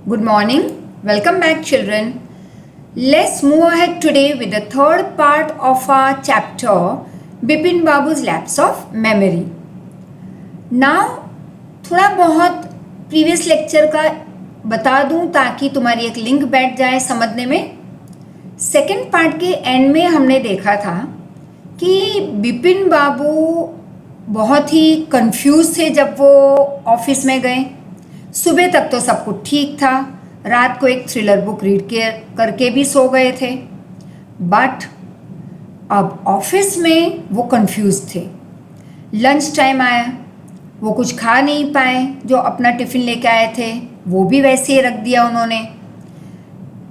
Good morning. Welcome back, children. Let's move ahead today with the third part of our chapter, Bipin Babu's Lapse of Memory. Now, थोड़ा बहुत previous lecture का बता दूं ताकि तुम्हारी एक लिंक बैठ जाए समझने में. सेकेंड पार्ट के एंड में हमने देखा था कि बिपिन बाबू बहुत ही कंफ्यूज थे जब वो ऑफिस में गए. सुबह तक तो सब कुछ ठीक था, रात को एक थ्रिलर बुक रीड करके भी सो गए थे. बट अब ऑफिस में वो कंफ्यूज थे. लंच टाइम आया, वो कुछ खा नहीं पाए. जो अपना टिफ़िन लेके आए थे वो भी वैसे ही रख दिया उन्होंने.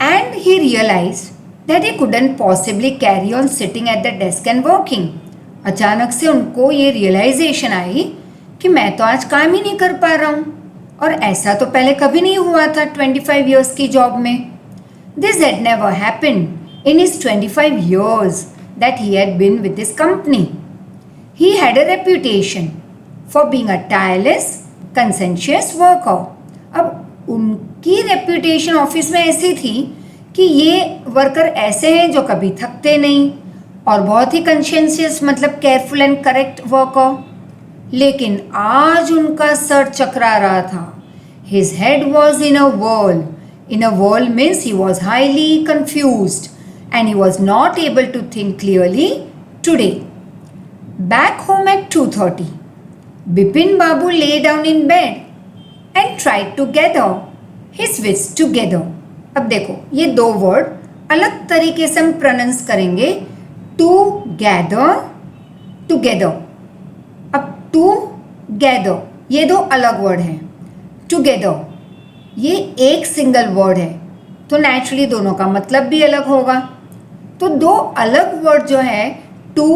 And he realized that he couldn't possibly carry on sitting at the desk and working. अचानक से उनको ये रियलाइजेशन आई कि मैं तो आज काम ही नहीं कर पा रहा हूँ, और ऐसा तो पहले कभी नहीं हुआ था 25 years की जॉब में. This had never happened in his 25 years that he had been with this company. He had a reputation for being a tireless, conscientious worker. अब उनकी रेपुटेशन ऑफिस में ऐसी थी कि ये वर्कर ऐसे हैं जो कभी थकते नहीं और बहुत ही कंशियंशियस मतलब केयरफुल एंड करेक्ट वर्कर. लेकिन आज उनका सर चकरा रहा था. His head was in a whirl. In a whirl means he was highly confused and he was not able to think clearly today. Back home at 2:30, Bipin Babu lay down in bed and tried to gather his wits together. अब देखो ये दो word अलग तरीके से हम pronounce करेंगे. To gather, together. अब to gather ये दो अलग वर्ड हैं. टुगेदर ये एक सिंगल वर्ड है तो नेचुरली दोनों का मतलब भी अलग होगा. तो दो अलग वर्ड जो है, टू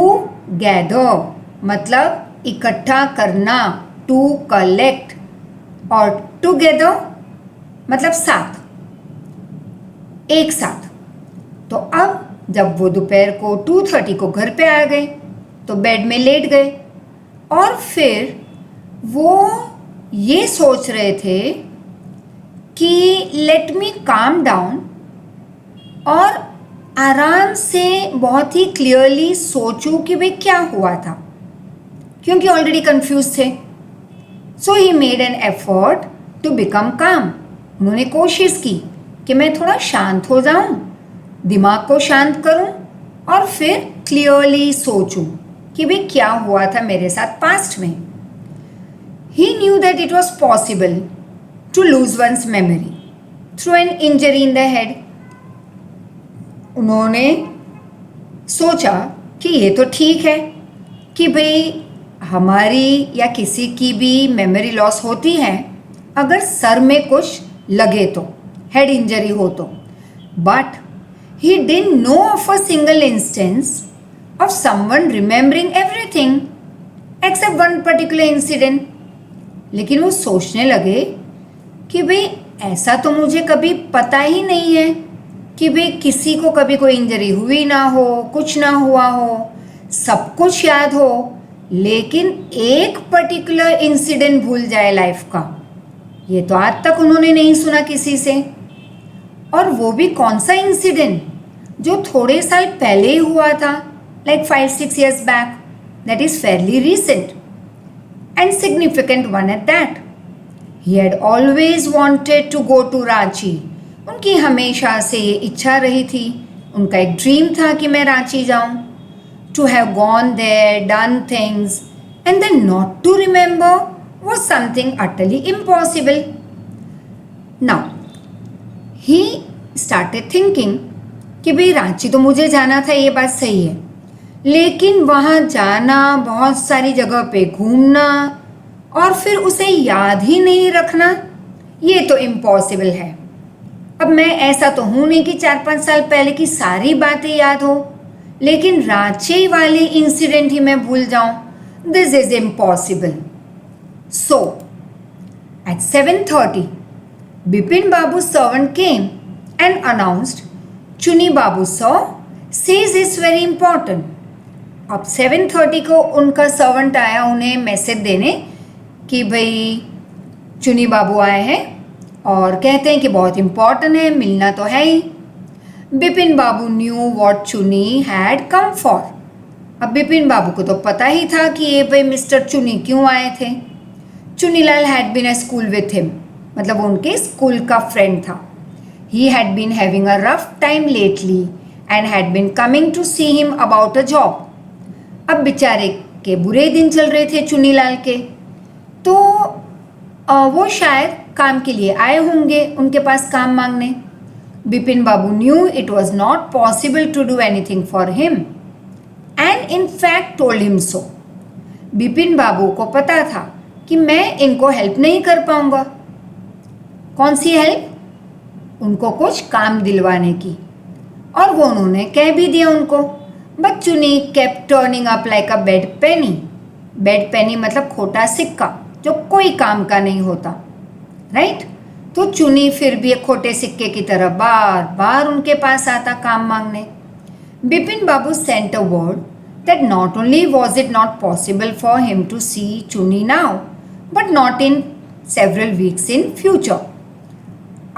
गैदर मतलब इकट्ठा करना, टू कलेक्ट, और टुगेदर मतलब साथ, एक साथ. तो अब जब वो दोपहर को 2:30 को घर पे आ गए तो बेड में लेट गए और फिर वो ये सोच रहे थे कि लेट मी काम डाउन और आराम से बहुत ही क्लियरली सोचूं कि भाई क्या हुआ था, क्योंकि ऑलरेडी कंफ्यूज थे. So he made an effort to become calm. उन्होंने कोशिश की कि मैं थोड़ा शांत हो जाऊं, दिमाग को शांत करूं और फिर क्लियरली सोचूं कि भाई क्या हुआ था मेरे साथ पास्ट में. He knew that it was possible to lose one's memory through an injury in the head. उन्होंने सोचा कि ये तो ठीक है कि भाई हमारी या किसी की भी मेमोरी लॉस होती है अगर सर में कुछ लगे तो, हेड इंजरी हो तो. But he didn't know of a single instance of someone remembering everything except one particular incident. लेकिन वो सोचने लगे कि भाई ऐसा तो मुझे कभी पता ही नहीं है कि भाई किसी को कभी कोई इंजरी हुई ना हो, कुछ ना हुआ हो, सब कुछ याद हो, लेकिन एक पर्टिकुलर इंसिडेंट भूल जाए लाइफ का, ये तो आज तक उन्होंने नहीं सुना किसी से. और वो भी कौन सा इंसिडेंट जो थोड़े साल पहले ही हुआ था, like 5-6 years back. That is Fairlie recent and significant one at that. He had always wanted to go to Ranchi. उनकी हमेशा से ये इच्छा रही थी, उनका एक ड्रीम था कि मैं रांची जाऊं. To have gone there, done things and then not to remember was something utterly impossible. Now, he started thinking कि भाई रांची तो मुझे जाना था, ये बात सही है, लेकिन वहाँ जाना, बहुत सारी जगह पे घूमना और फिर उसे याद ही नहीं रखना, ये तो इम्पॉसिबल है. अब मैं ऐसा तो हूँ नहीं कि 4-5 साल पहले की सारी बातें याद हो, लेकिन रांची वाली इंसिडेंट ही मैं भूल जाऊँ. This is impossible. So at 7:30 Bipin Babu servant came and announced, Chuni Babu sir says is very important. अब 7:30 को उनका सर्वेंट आया उन्हें मैसेज देने कि भाई चुनी बाबू आए हैं और कहते हैं कि बहुत इम्पोर्टेंट है, मिलना तो है ही। बिपिन बाबू न्यू वॉट चुनी हैड कम फॉर। अब बिपिन बाबू को तो पता ही था कि ये भाई मिस्टर चुनी क्यों आए थे। Chunilal had been a school with him, मतलब उनके स्कूल का फ्रेंड था। He had been having a rough time lately and had been coming to see him about a job. अब बेचारे के बुरे दिन चल रहे थे चुनीलाल के, तो वो शायद काम के लिए आए होंगे उनके पास काम मांगने। Bipin Babu knew it was not possible to do anything for him and in fact told him so. Bipin Babu को पता था कि मैं इनको हेल्प नहीं कर पाऊंगा। कौन सी हेल्प? उनको कुछ काम दिलवाने की, और वो उन्होंने कह भी दिया उनको। But Chuni kept turning up like a bad penny. Bad penny मतलब खोटा सिक्का जो कोई काम का नहीं होता, राइट? तो चुनी फिर भी एक खोटे सिक्के की तरह बार बार उनके पास आता काम मांगने। Bipin babu sent a word that not only was it not possible for him to see Chuni now but not in several weeks in future.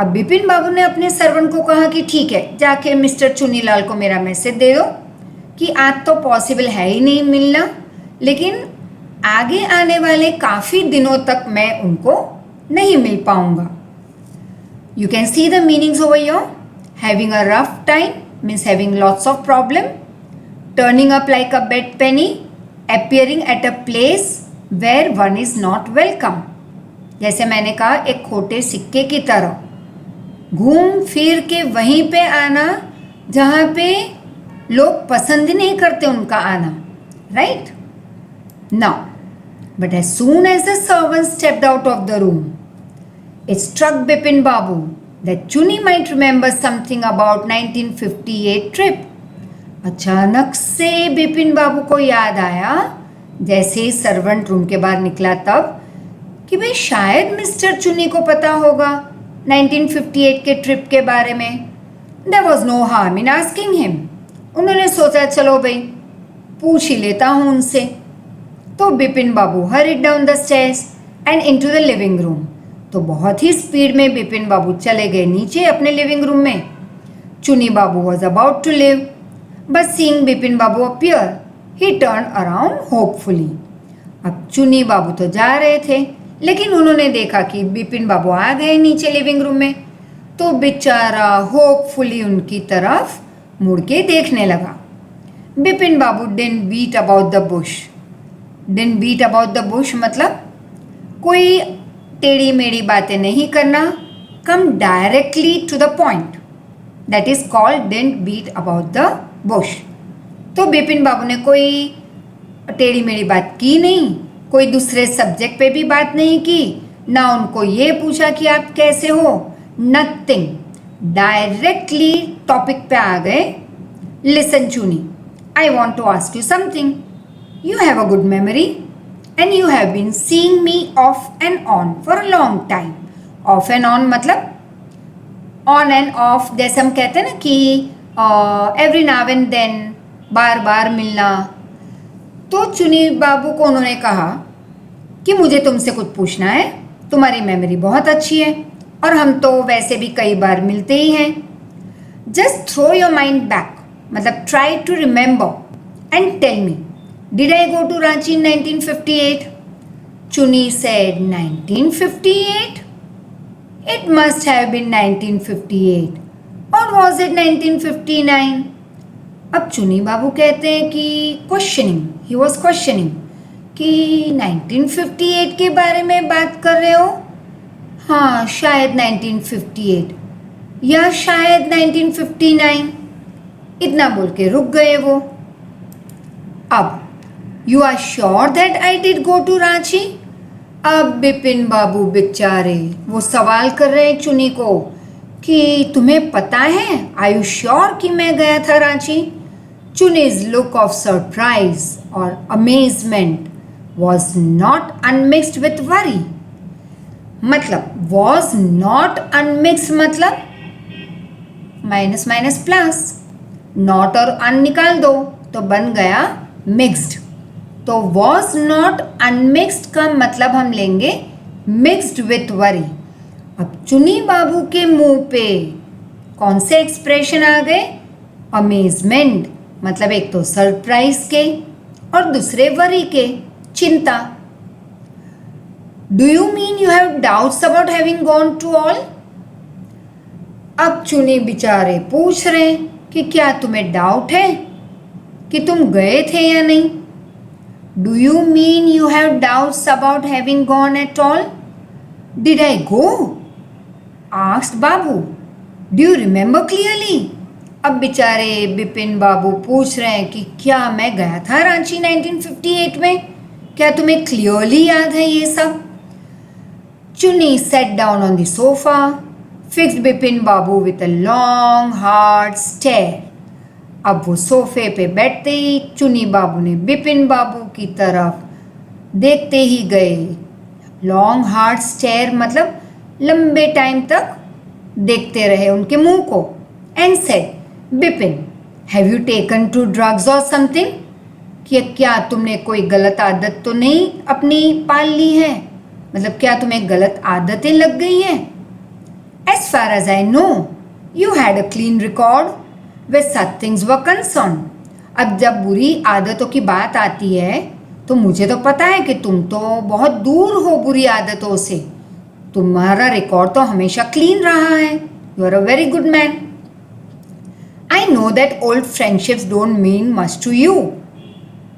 अब बिपिन बाबू ने अपने सर्वेंट को कहा कि ठीक है, जाके मिस्टर चुनीलाल को मेरा मैसेज दे दो कि आज तो पॉसिबल है ही नहीं मिलना, लेकिन आगे आने वाले काफ़ी दिनों तक मैं उनको नहीं मिल पाऊंगा। You can see the meanings over here. Having a rough time means having lots of problem. Turning up like a bed penny, appearing at a place where one is not welcome. जैसे मैंने कहा, एक खोटे सिक्के की तरह घूम फिर के वहीं पे आना जहाँ पे लोग पसंद नहीं करते उनका आना, right? Now, but as soon as the servant stepped out of the room, it struck Bipin Babu that Chuni might remember something about 1958 trip. अचानक से बिपिन बाबू को याद आया, जैसे ही सर्वेंट रूम के बाहर निकला तब, कि भाई शायद मिस्टर चुनी को पता होगा 1958 के ट्रिप के बारे में। There was no harm in asking him. उन्होंने सोचा चलो भाई पूछ ही लेता हूँ उनसे। तो बिपिन बाबू hurried down the stairs and into the living room. तो बहुत ही स्पीड में बिपिन बाबू चले गए नीचे अपने लिविंग रूम में। Chuni babu was about to leave, but seeing Bipin babu appear he turn around hopefully. अब चुनी बाबू तो जा रहे थे, लेकिन उन्होंने देखा कि बिपिन बाबू आ गए नीचे लिविंग रूम में, तो बेचारा होपफुली उनकी तरफ मुड़ के देखने लगा। Bipin babu didn't beat about the bush. Didn't beat about the bush मतलब कोई टेढ़ी मेढ़ी बातें नहीं करना, come directly to the point, that is called didn't beat about the bush. तो बिपिन बाबू ने कोई टेढ़ी मेढ़ी बात की नहीं, कोई दूसरे सब्जेक्ट पे भी बात नहीं की, ना उनको ये पूछा कि आप कैसे हो, नथिंग, डायरेक्टली टॉपिक पे आ गए। Listen Chuni, I want to ask you something. You have a good memory and you have been seeing me off and on for a long time. Off and on मतलब on and off, जैसे हम कहते हैं ना कि every now and then, बार बार मिलना। तो चुनी बाबू को उन्होंने कहा कि मुझे तुमसे कुछ पूछना है, तुम्हारी मेमोरी बहुत अच्छी है और हम तो वैसे भी कई बार मिलते ही हैं। Just throw your mind back, मतलब try to remember and tell me, did I go to Ranchi in 1958? Chuni said, 1958? It must have been 1958. Or was it 1959? अब चुनी बाबू कहते हैं कि he was questioning कि 1958 के बारे में बात कर रहे हो? हाँ, शायद 1958 या शायद 1959। इतना बोल के रुक गए वो। अब You are sure that I did go to Ranchi? अब बिपिन बाबू बेचारे वो सवाल कर रहे हैं चुनी को कि तुम्हें पता है, Are you sure कि मैं गया था Ranchi? Chuni's look of surprise or amazement was not unmixed with worry. मतलब was not unmixed मतलब माइनस माइनस प्लस, नॉट और अन निकाल दो तो बन गया मिक्स्ड। तो वॉज नॉट अनमिक्स्ड का मतलब हम लेंगे मिक्स्ड विथ वरी। अब चुनी बाबू के मुंह पे कौन से एक्सप्रेशन आ गए? अमेजमेंट, मतलब एक तो सरप्राइज के और दूसरे वरी के, चिंता। Do you mean you have doubts about having gone to all? अब चुनी बेचारे पूछ रहे हैं कि क्या तुम्हें डाउट है कि तुम गए थे या नहीं? Do you mean you have doubts about having gone at all? Did I go? Asked Babu. Do you remember clearly? अब बेचारे बिपिन बाबू पूछ रहे हैं कि क्या मैं गया था रांची 1958 में? क्या तुम्हें क्लियरली याद है ये सब? चुनी sat down on the sofa, fixed Bipin Babu with a long hard stare. अब वो सोफे पे बैठते ही चुनी बाबू ने बिपिन बाबू की तरफ देखते ही गए। लॉन्ग हार्ड स्टेयर मतलब लंबे टाइम तक देखते रहे उनके मुंह को। And said, Bipin, have you taken to drugs or something? कि क्या तुमने कोई गलत आदत तो नहीं अपनी पाल ली है? मतलब क्या तुम्हें गलत आदतें लग गई हैं? As far as I know you had a clean record with such things were concern. अब जब बुरी आदतों की बात आती है तो मुझे तो पता है कि तुम तो बहुत दूर हो बुरी आदतों से। तुम्हारा रिकॉर्ड तो हमेशा क्लीन रहा है। You are a very good man. I know that old friendships don't mean much to you,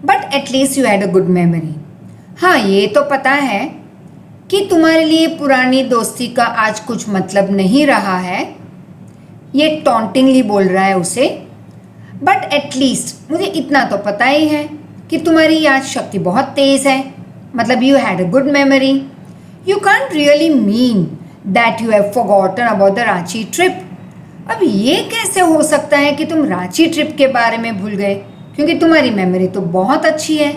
but at least you had a good memory. हाँ, ये तो पता है कि तुम्हारे लिए पुरानी दोस्ती का आज कुछ मतलब नहीं रहा है। ये टॉन्टिंगली बोल रहा है उसे। बट एटलीस्ट मुझे इतना तो पता ही है कि तुम्हारी याद शक्ति बहुत तेज है। मतलब you had a good memory. You can't really mean that you have forgotten about the Ranchi trip. अब ये कैसे हो सकता है कि तुम रांची ट्रिप के बारे में भूल गए, क्योंकि तुम्हारी मेमोरी तो बहुत अच्छी है।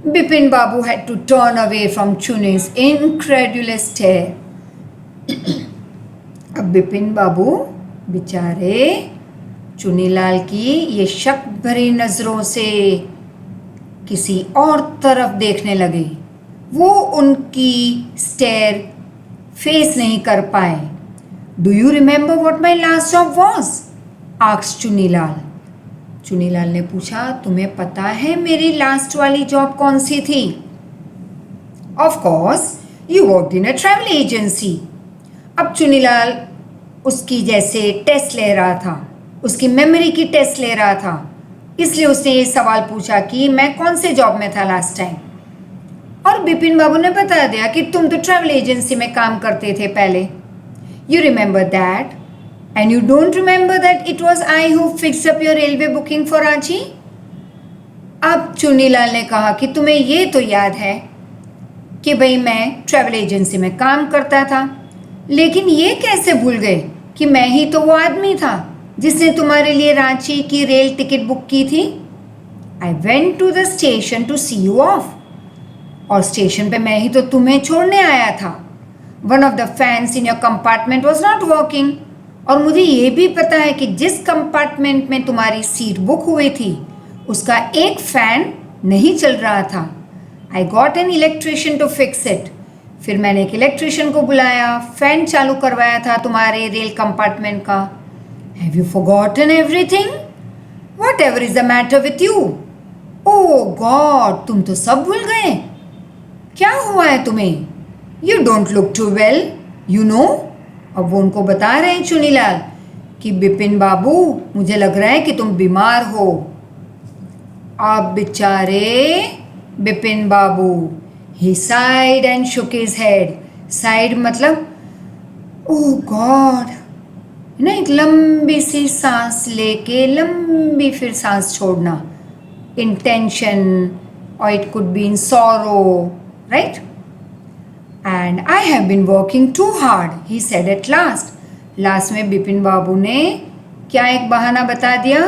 बिपिन बाबू had to turn away from Chuni's incredulous stare. अब बिपिन बाबू बेचारे चुनीलाल की ये शक भरी नजरों से किसी और तरफ देखने लगे। वो उनकी स्टेयर फेस नहीं कर पाए। Do you remember what my last job was? Asked Chunilal. Chunilal ने पूछा, तुम्हें पता है मेरी लास्ट वाली जॉब कौन सी थी? Of course you worked in a travel agency. अब चुनीलाल उसकी जैसे टेस्ट ले रहा था, उसकी मेमोरी की टेस्ट ले रहा था, इसलिए उसने ये सवाल पूछा कि मैं कौन से जॉब में था लास्ट टाइम। और बिपिन बाबू ने बता दिया कि तुम तो ट्रैवल एजेंसी में काम करते थे पहले। You remember that? And you don't remember that it was I who fixed up your railway booking for Ranchi? अब चुनीलाल ने कहा कि तुम्हें ये तो याद है कि भाई मैं ट्रैवल एजेंसी में काम करता था, लेकिन ये कैसे भूल गए कि मैं ही तो वो आदमी था जिसने तुम्हारे लिए रांची की रेल टिकट बुक की थी। I went to the station to see you off. और स्टेशन पे मैं ही तो तुम्हें छोड़ने आया था। One of the fans in your compartment was not working. और मुझे ये भी पता है कि जिस कंपार्टमेंट में तुम्हारी सीट बुक हुई थी उसका एक फैन नहीं चल रहा था। I got an electrician to fix it. फिर मैंने एक इलेक्ट्रिशियन को बुलाया, फैन चालू करवाया था तुम्हारे रेल कंपार्टमेंट का। Have you forgotten everything? Whatever is the matter with you? Oh God, तुम तो सब भूल गए। क्या हुआ है तुम्हें? You don't look too well, you know. अब वो उनको बता रहे हैं चुनीलाल कि बिपिन बाबू, मुझे लग रहा है कि तुम बीमार हो। अब बेचारे Bipin babu, he sighed and shook his head. Sighed मतलब ओह गॉड, ना एक लंबी सी सांस लेके लंबी फिर सांस छोड़ना, इन टेंशन, और it could be in sorrow, right? And I have been working too hard, he said at last. Last में बिपिन बाबू ने क्या एक बहाना बता दिया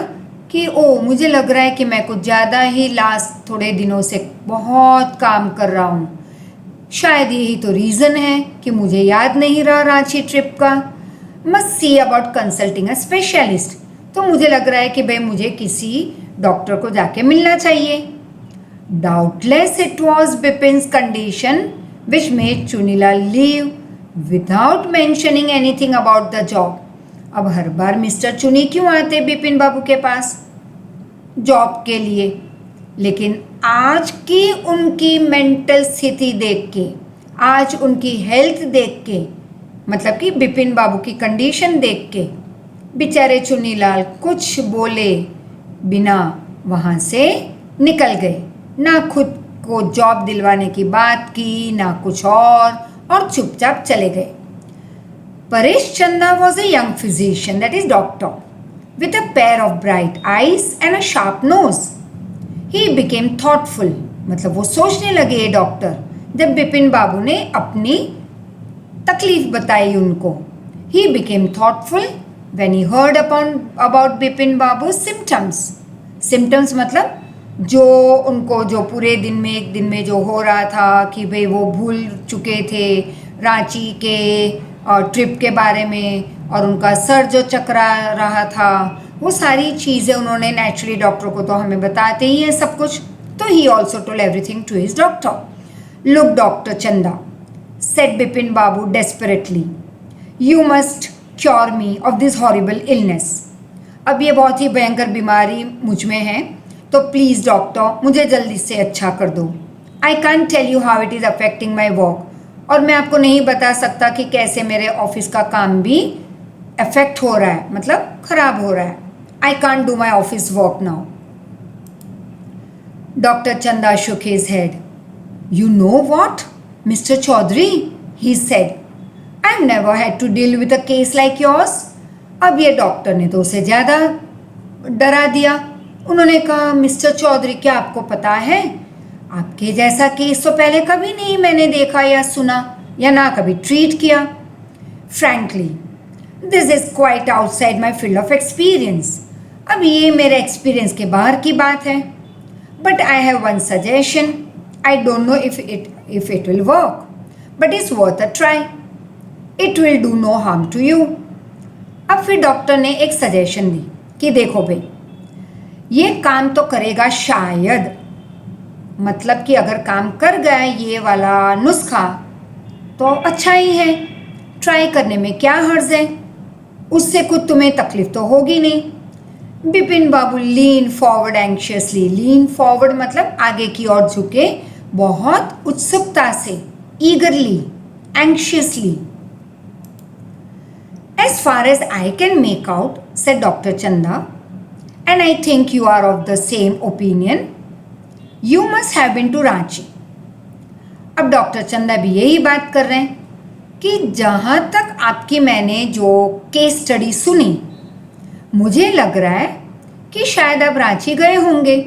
कि ओ, मुझे लग रहा है कि मैं कुछ ज़्यादा ही लास्ट थोड़े दिनों से बहुत काम कर रहा हूँ। शायद यही तो रीज़न है कि मुझे याद नहीं रहा रांची ट्रिप का। Must see about consulting a specialist. तो मुझे लग रहा है कि भाई मुझे किसी डॉक्टर को जाके मिलना चाहिए। Doubtless it was Bipin's condition which made Chunilal leave without mentioning anything about the job. अब हर बार मिस्टर चुनी क्यों आते बिपिन बाबू के पास जॉब के लिए, लेकिन आज की उनकी मेंटल स्थिति देख के, आज उनकी हेल्थ देख के, मतलब कि बिपिन बाबू की कंडीशन देख के बेचारे चुन्नीलाल कुछ बोले बिना वहाँ से निकल गए। ना खुद को जॉब दिलवाने की बात की, ना कुछ और चुपचाप चले गए। परेश चंदा was a young physician, that is doctor, with a pair of bright eyes and a sharp nose. He became thoughtful, मतलब वो सोचने लगे ये डॉक्टर जब बिपिन बाबू ने अपनी तकलीफ बताई उनको। He became thoughtful when he heard about Bipin Babu symptoms. Symptoms मतलब जो उनको जो पूरे दिन में एक दिन में जो हो रहा था कि भाई वो भूल चुके थे रांची के ट्रिप के बारे में, और उनका सर जो चकरा रहा था, वो सारी चीज़ें उन्होंने नेचुरली डॉक्टर को तो हमें बताते ही हैं सब कुछ। तो he also told everything to his doctor. Look doctor Chanda, said Bipin babu desperately, you must cure me of this horrible illness. अब ये बहुत ही भयंकर बीमारी मुझ में है, तो प्लीज़ डॉक्टर मुझे जल्दी से अच्छा कर दो। I can't tell you how it is affecting my work, और मैं आपको नहीं बता सकता कि कैसे मेरे ऑफिस का काम भी अफेक्ट हो रहा है, मतलब खराब हो रहा है। I can't do my office work now. Doctor चंदा shook his head. You know what, Mr. Chaudhary, he said, I've never had to deal with a case like yours. अब ये डॉक्टर ने तो उसे ज़्यादा डरा दिया। उन्होंने कहा, मिस्टर चौधरी क्या आपको पता है, आपके जैसा केस तो पहले कभी नहीं मैंने देखा या सुना या ना कभी ट्रीट किया। Frankly this is quite outside my field of experience. अब ये मेरे एक्सपीरियंस के बाहर की बात है। But I have one suggestion, I don't know if it will work, but it's worth a try, it will do no harm to you. अब फिर डॉक्टर ने एक सजेशन दी कि देखो भाई, ये काम तो करेगा शायद, मतलब कि अगर काम कर गया ये वाला नुस्खा तो अच्छा ही है, ट्राई करने में क्या हर्ज है, उससे कुछ तुम्हें तकलीफ तो होगी नहीं। Bipin babu lean forward anxiously, lean forward मतलब आगे की ओर झुके बहुत उत्सुकता से, eagerly, anxiously. As far as I can make out, said Dr. Chanda, and I think you are of the same opinion, you must have been to Ranchi. अब doctor चंदा भी यही बात कर रहे हैं कि जहाँ तक आपकी मैंने जो केस स्टडी सुनी, मुझे लग रहा है कि शायद आप रांची गए होंगे,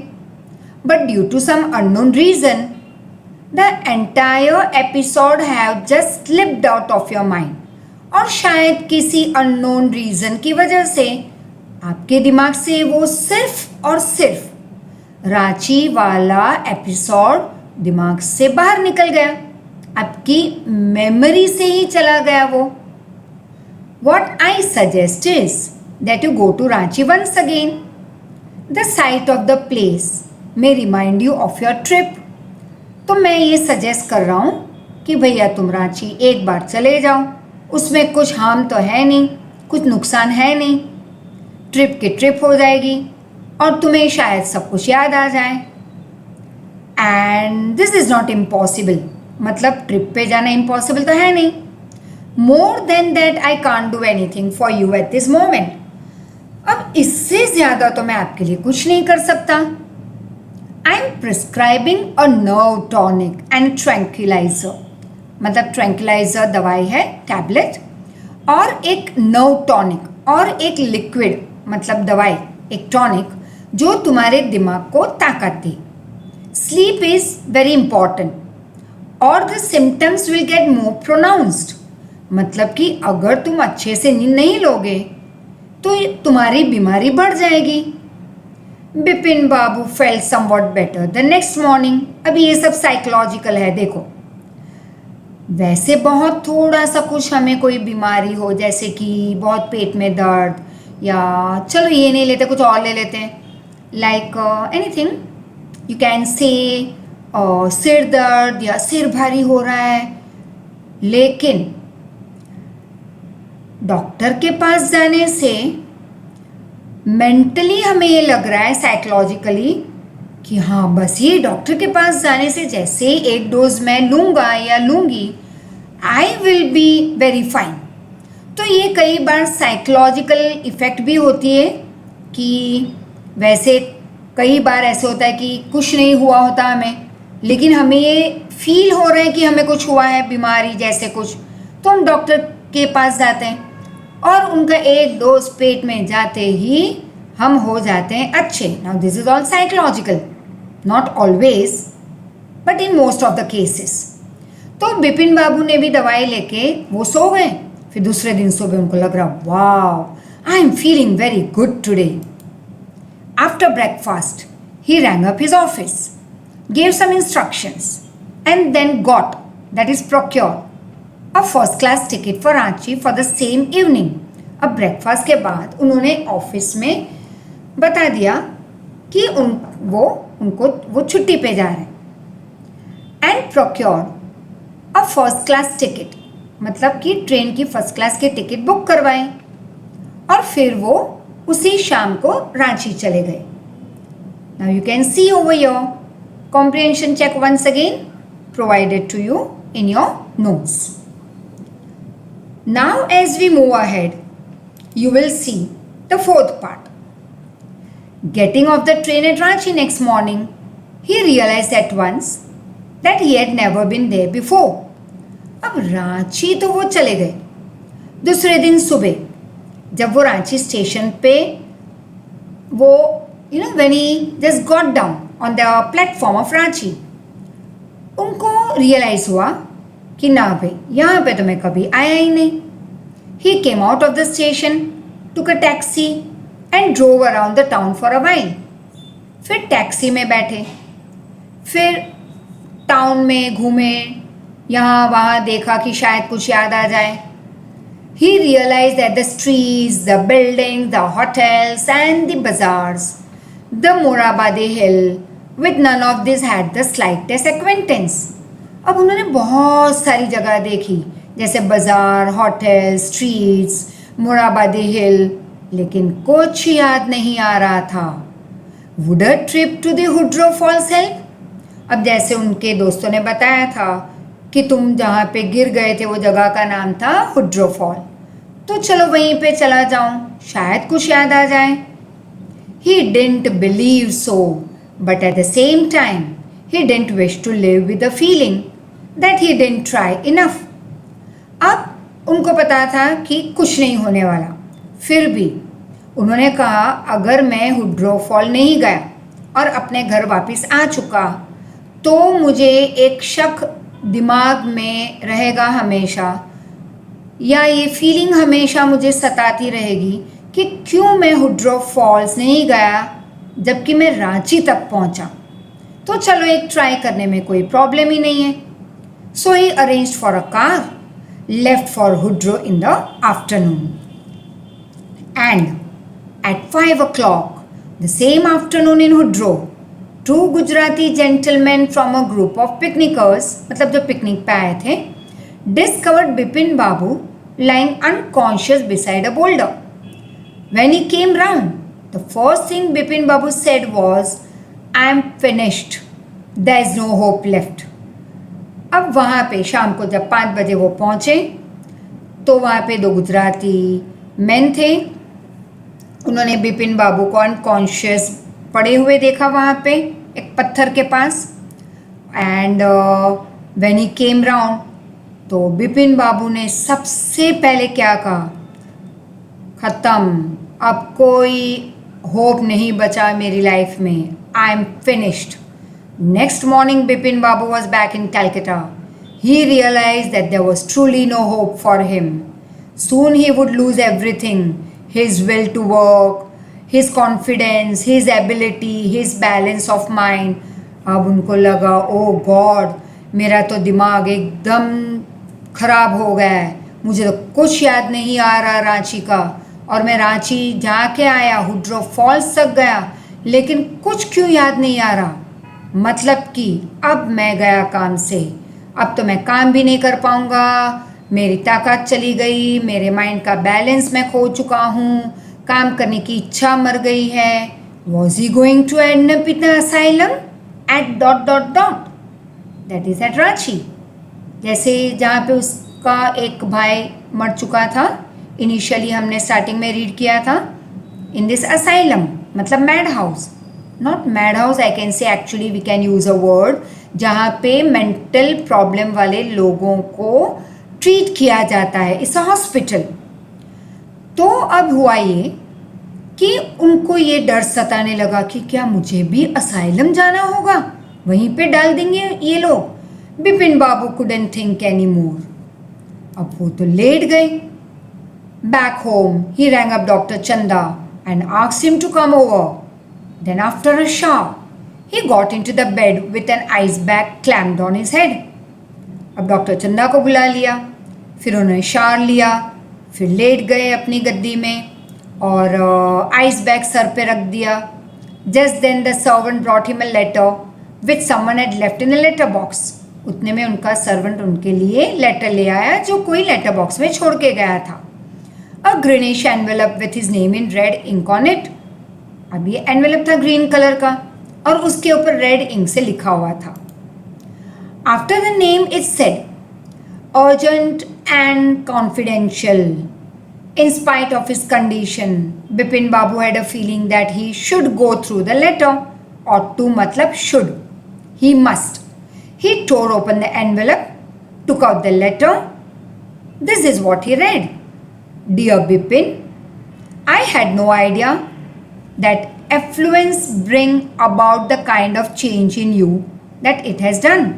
but due to some unknown reason the entire episode have just slipped out of your mind. और शायद किसी अननोन रीजन की वजह से आपके दिमाग से वो सिर्फ और सिर्फ रांची वाला एपिसोड दिमाग से बाहर निकल गया, आपकी मेमोरी से ही चला गया वो। What I suggest is that you go to Ranchi once again. The sight of the place may remind you of your trip. तो मैं ये सजेस्ट कर रहा हूँ कि भैया तुम रांची एक बार चले जाओ, उसमें कुछ हार्म तो है नहीं, कुछ नुकसान है नहीं, ट्रिप की ट्रिप हो जाएगी और तुम्हें शायद सब कुछ याद आ जाए। And this is not impossible, मतलब ट्रिप पे जाना इम्पॉसिबल तो है नहीं। More than that I can't do anything for you at this moment. अब इससे ज़्यादा तो मैं आपके लिए कुछ नहीं कर सकता। I am prescribing a nerve tonic and tranquilliser, मतलब ट्रैंक्विलाइजर दवाई है, टैबलेट, और एक नर्व टॉनिक और एक लिक्विड मतलब दवाई, एक टॉनिक जो तुम्हारे दिमाग को ताकत दे। स्लीप इज़ वेरी इंपॉर्टेंट और the symptoms will get more pronounced, मतलब कि अगर तुम अच्छे से नींद नहीं लोगे तो तुम्हारी बीमारी बढ़ जाएगी। Bipin babu felt somewhat better the next morning. अभी ये सब साइकोलॉजिकल है, देखो वैसे बहुत थोड़ा सा कुछ हमें कोई बीमारी हो, जैसे कि बहुत पेट में दर्द, या चलो ये नहीं लेते कुछ और ले लेते हैं, like anything you can say सिर दर्द या सिर भारी हो रहा है, लेकिन डॉक्टर के पास जाने से मेंटली हमें ये लग रहा है, साइकोलॉजिकली, कि हाँ बस ये डॉक्टर के पास जाने से जैसे एक डोज मैं लूँगा या लूँगी, I will be very fine. तो ये कई बार साइकोलॉजिकल इफ़ेक्ट भी होती है कि वैसे कई बार ऐसे होता है कि कुछ नहीं हुआ होता हमें, लेकिन हमें ये फील हो रहा है कि हमें कुछ हुआ है, बीमारी जैसे कुछ, तो हम डॉक्टर के पास जाते हैं और उनका एक डोज पेट में जाते ही हम हो जाते हैं अच्छे। Now this is all psychological, not always but in most of the cases. तो बिपिन बाबू ने भी दवाई लेके वो सो गए। फिर दूसरे दिन सुबह उनको लग रहा, वाह I am feeling very good today. After breakfast he rang up his office, gave some instructions and then got, that is procured, a first class ticket for Ranchi for the same evening. अब breakfast के बाद उन्होंने office में बता दिया कि वो छुट्टी पे जा रहे हैं। And procured a first class ticket, मतलब कि ट्रेन की फर्स्ट क्लास की टिकट बुक करवाएं और फिर वो उसी शाम को रांची चले गए। Now you can see over your comprehension check once again provided to you in your notes. Now as we move ahead, you will see the fourth part. Getting off the train at Ranchi next morning, he realized at once that he had never been there before. अब रांची तो वो चले गए। दूसरे दिन सुबह जब वो रांची स्टेशन पे वो when he just got down on the platform of Ranchi, उनको रियलाइज हुआ कि ना भाई यहाँ पे तो मैं कभी आया ही नहीं। He came out of the station, took a taxi and drove around the town for a while. फिर टैक्सी में बैठे, फिर टाउन में घूमे, यहाँ वहाँ देखा कि शायद कुछ याद आ जाए। He realized that the streets, the buildings, the hotels and the bazaars, the Morabadi Hill, with none of this had the slightest acquaintance. अब उन्होंने बहुत सारी जगह देखी, जैसे बाजार, होटल, स्ट्रीट्स, मोराबादी हिल, लेकिन कुछ याद नहीं आ रहा था। Would a trip to the Woodrow Falls help? अब जैसे उनके दोस्तों ने बताया था कि तुम जहाँ पे गिर गए थे वो जगह का नाम था हुड्रो फॉल, तो चलो वहीं पे चला जाऊँ, शायद कुछ याद आ जाए। He didn't believe so, but at the same time, he didn't wish to live with the feeling that he didn't try enough. अब उनको पता था कि कुछ नहीं होने वाला, फिर भी उन्होंने कहा अगर मैं हुड्रो फॉल नहीं गया और अपने घर वापस आ चुका तो मुझे एक शक दिमाग में रहेगा हमेशा, या ये फीलिंग हमेशा मुझे सताती रहेगी कि क्यों मैं हुड्रो फॉल्स नहीं गया जबकि मैं रांची तक पहुंचा। तो चलो एक ट्राई करने में कोई प्रॉब्लम ही नहीं है। So he arranged for a car, left for Hundru in the afternoon, and at 5 o'clock the same afternoon in Woodrow, two Gujarati gentlemen from a group of picnickers, मतलब जो पिकनिक पे आए थे, discovered Bipin Babu lying unconscious beside a boulder. When he came round, the first thing Bipin Babu said was, "I am finished. There is no hope left." अब वहाँ पे शाम को जब 5 बजे वो पहुँचे तो वहाँ पे 2 गुजराती मैन थे। उन्होंने बिपिन बाबू को अनकॉन्शियस पड़े हुए देखा वहाँ पे एक पत्थर के पास। And when he came round, तो बिपिन बाबू ने सबसे पहले क्या कहा, ख़त्म, अब कोई होप नहीं बचा मेरी लाइफ में, I am finished. Next morning Bipin Babu was back in Calcutta. He realize that there was truly no hope for him. Soon he would lose everything, his will to work, his confidence, his ability, his balance of mind. अब उनको लगा ओ God, मेरा तो दिमाग एकदम खराब हो गया है, मुझे तो कुछ याद नहीं आ रहा रांची का, और मैं रांची जाके आया, हुड्रो फॉल्स तक गया, लेकिन कुछ क्यों याद नहीं आ रहा। मतलब कि अब मैं गया काम से, अब तो मैं काम भी नहीं कर पाऊंगा, मेरी ताकत चली गई, मेरे माइंड का बैलेंस मैं खो चुका हूँ, काम करने की इच्छा मर गई है। Was he going to end up in asylum at dot dot dot, that is at Ranchi. जैसे जहाँ पे उसका एक भाई मर चुका था, इनिशियली हमने स्टार्टिंग में रीड किया था, इन दिस असाइलम मतलब mad house, not mad house, I can say actually we can use a word जहाँ पे मेंटल प्रॉब्लम वाले लोगों को ट्रीट किया जाता है, इट्स अ हॉस्पिटल। तो अब हुआ ये कि उनको ये डर सताने लगा कि क्या मुझे भी असाइलम जाना होगा, वहीं पे डाल देंगे ये लोग। Bipin Babu couldn't think any more, अब वो तो लेट गए। Back home he rang up doctor Chanda and asked him to come over. Then after a shower he got into the bed with an ice bag clamped on his head. अब doctor चंदा को बुला लिया, फिर उन्होंने शावर लिया, फिर late गए अपनी गद्दी में और आइस बैग सर पे रख दिया। Just then the servant brought him a letter which someone had left in a letter box. उतने में उनका सर्वेंट उनके लिए लेटर ले आया जो कोई लेटर बॉक्स में छोड़ के गया था। A greenish envelope with his name in red ink on it. अब ये एनवेलप था ग्रीन कलर का और उसके ऊपर रेड इंक से लिखा हुआ था। After the name is said urgent and confidential. In spite of his condition, Bipin Babu had a feeling that he should go through the letter. Ought to matlab should. He must. He tore open the envelope, took out the letter. This is what he read. Dear Bipin, I had no idea that affluence bring about the kind of change in you that it has done.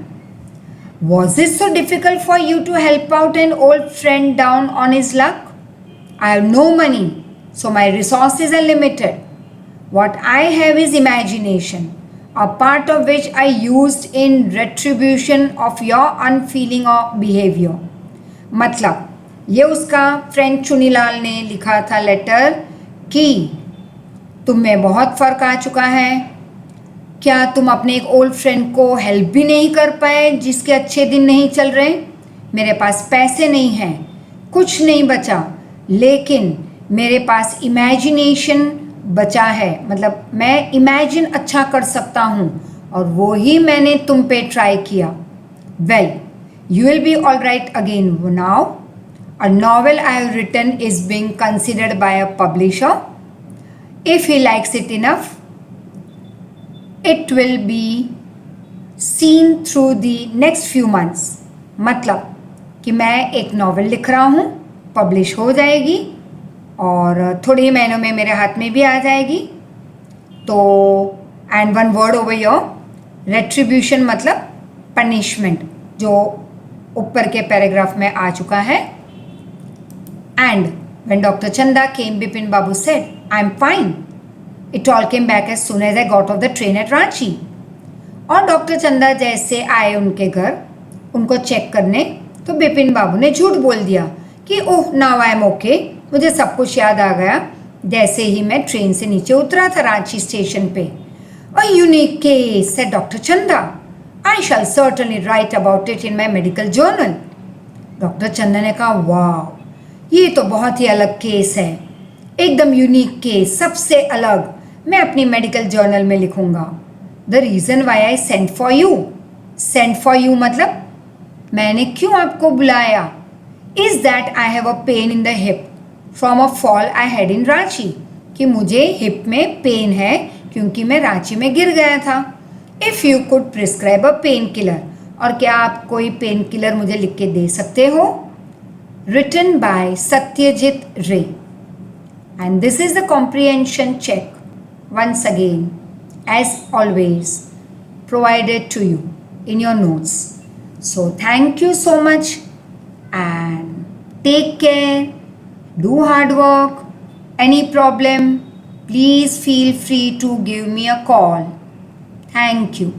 Was it so difficult for you to help out an old friend down on his luck? I have no money, so my resources are limited. What I have is imagination, a part of which I used in retribution of your unfeeling behavior. मतलब ये उसका friend Chunilal ने लिखा था letter कि तुम में बहुत फ़र्क आ चुका है, क्या तुम अपने एक ओल्ड फ्रेंड को हेल्प भी नहीं कर पाए जिसके अच्छे दिन नहीं चल रहे? मेरे पास पैसे नहीं हैं, कुछ नहीं बचा, लेकिन मेरे पास इमेजिनेशन बचा है, मतलब मैं इमेजिन अच्छा कर सकता हूँ और वो ही मैंने तुम पे ट्राई किया। Well, you will be all right again now. A novel I have written is being considered by a publisher. If he likes it enough, it will be seen through the next few months. मतलब कि मैं एक novel लिख रहा हूँ, publish हो जाएगी और थोड़े ही महीनों में मेरे हाथ में भी आ जाएगी। तो and one word over your, retribution मतलब पनिशमेंट, जो ऊपर के पैराग्राफ में आ चुका है। And when doctor Chanda came, Bipin babu said, I am fine, it all came back as soon as I got off the train at Ranchi. और डॉक्टर चंदा जैसे आए उनके घर उनको चेक करने, तो बिपिन बाबू ने झूठ बोल दिया कि ओह नाउ आई एम ओके, मुझे सब कुछ याद आ गया जैसे ही मैं ट्रेन से नीचे उतरा था रांची स्टेशन पे। A unique case, said doctor Chanda, I shall certainly write about it in my medical journal. Doctor Chanda ने कहा वाह, ये तो बहुत ही अलग केस है, एकदम यूनिक केस, सबसे अलग, मैं अपनी मेडिकल जर्नल में लिखूंगा। The reason why I sent for you, sent for you मतलब मैंने क्यों आपको बुलाया, is that I have a pain in the hip from a fall I had in Ranchi, कि मुझे हिप में पेन है क्योंकि मैं रांची में गिर गया था। If you could prescribe a pain killer, और क्या आप कोई पेन किलर मुझे लिख के दे सकते हो? Written by Satyajit Ray. And this is the comprehension check once again, as always, provided to you in your notes. So thank you so much and take care, do hard work. Any problem, please feel free to give me a call. Thank you.